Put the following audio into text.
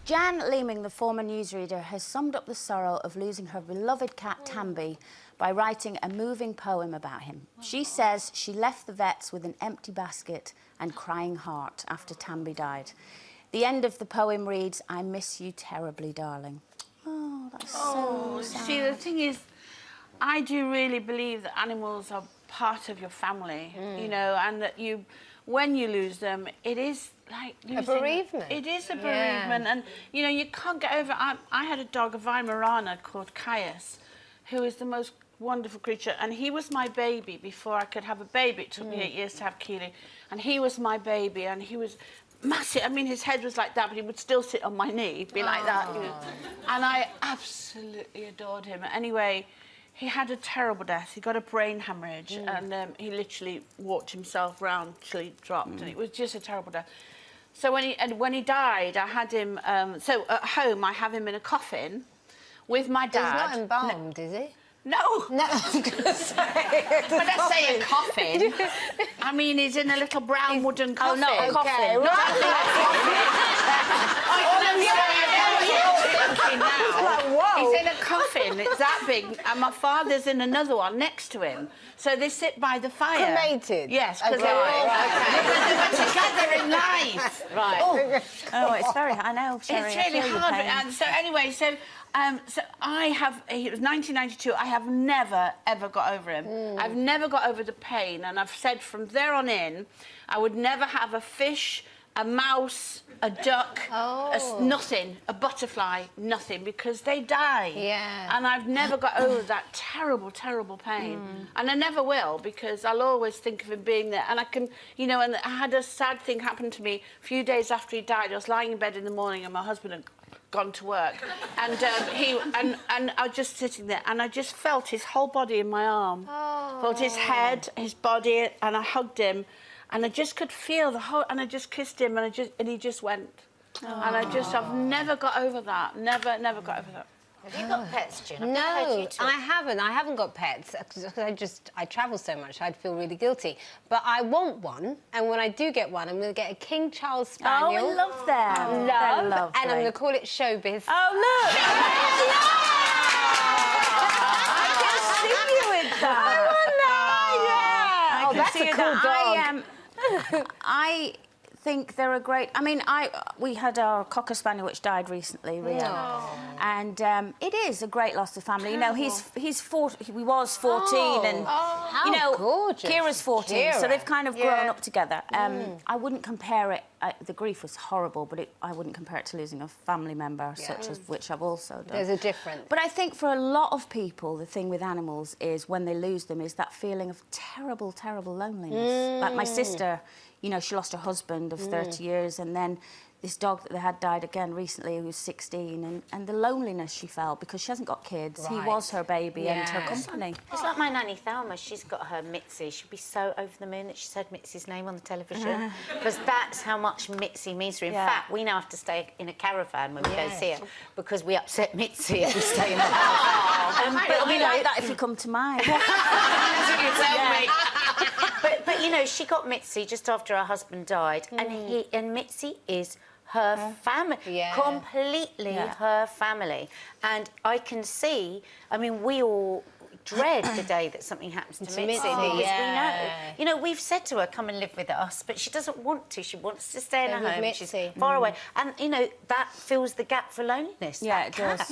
Jan Leeming, the former newsreader, has summed up the sorrow of losing her beloved cat, Tambi, by writing a moving poem about him. She says she left the vets with an empty basket and crying heart after Tambi died. The end of the poem reads, "I miss you terribly, darling." Oh, that's so sad. See, the thing is, I do really believe that animals are part of your family, you know, and that when you lose them, it is like losing... A bereavement. It is a bereavement, and, you know, you can't get over... I had a dog, a Weimaraner, called Caius, who is the most wonderful creature, and he was my baby before I could have a baby. It took me 8 years to have Keely, and he was my baby, and he was massive. I mean, his head was like that, but he would still sit on my knee, be like that, you know. And I absolutely adored him. Anyway, he had a terrible death. He got a brain hemorrhage, and he literally walked himself round till he dropped, and it was just a terrible death. So when he died, I had him... so at home, I have him in a coffin with my dad. He's not embalmed, is he? No. No, I was going to say... When I say a coffin, I mean he's in a little brown wooden coffin. Oh, no, a coffin. Okay, He's in a coffin, it's that big, and my father's in another one next to him. So they sit by the fire. Cremated? Yes, because Okay, they were together in life. Right. Oh, it's very... I know, Sherry, It's really I feel your hard. pain. And so anyway, so I have... It was 1992. I have never, ever got over him. I've never got over the pain, and I've said from there on in, I would never have a fish, a mouse, a duck, nothing, a butterfly, nothing, because they die. Yeah. And I've never got over that terrible, terrible pain. And I never will, because I'll always think of him being there. And I can, you know, and I had a sad thing happen to me a few days after he died. I was lying in bed in the morning and my husband had gone to work. And and I was just sitting there, and I just felt his whole body in my arm. Felt his head, his body, and I hugged him. And I just could feel the whole... And I just kissed him, and he just went. And I've never got over that. Never got over that. Have you got pets, June? No, I haven't. I haven't got pets because I travel so much. I'd feel really guilty. But I want one, and when I do get one, I'm going to get a King Charles Spaniel. Oh, I love them. Love. And I'm going to call it Showbiz. Oh, look! I can see you with that. Oh, that's a cool dog. I think they're a great... I mean, we had our Cocker Spaniel, which died recently, Rio. And it is a great loss to family. You know, he was 14, and you know, gorgeous. Kira's 14, so Kira. they've kind of grown up together. I wouldn't compare it. The grief was horrible, but I wouldn't compare it to losing a family member, such as which I've also done. There's a difference. But I think for a lot of people, the thing with animals is when they lose them is that feeling of terrible, terrible loneliness. Like my sister, you know, she lost her husband of 30 years, and then this dog that they had died again recently, who was 16, and the loneliness she felt because she hasn't got kids. He was her baby and her company. It's like my nanny Thelma. She's got her Mitzi. She'd be so over the moon that she said Mitzi's name on the television, because that's how much Mitzi means to her. In fact, we now have to stay in a caravan when we go see her because we upset Mitzi if we stay in the caravan. But it'll be like that if you come to mine. But you know, she got Mitzi just after her husband died, and Mitzi is her family, completely her family. And I can see, I mean, we all dread the day that something happens to Mitzi because we know. You know, we've said to her, come and live with us, but she doesn't want to. She wants to stay in her home. She's far away. And, you know, that fills the gap for loneliness. Yeah, it does.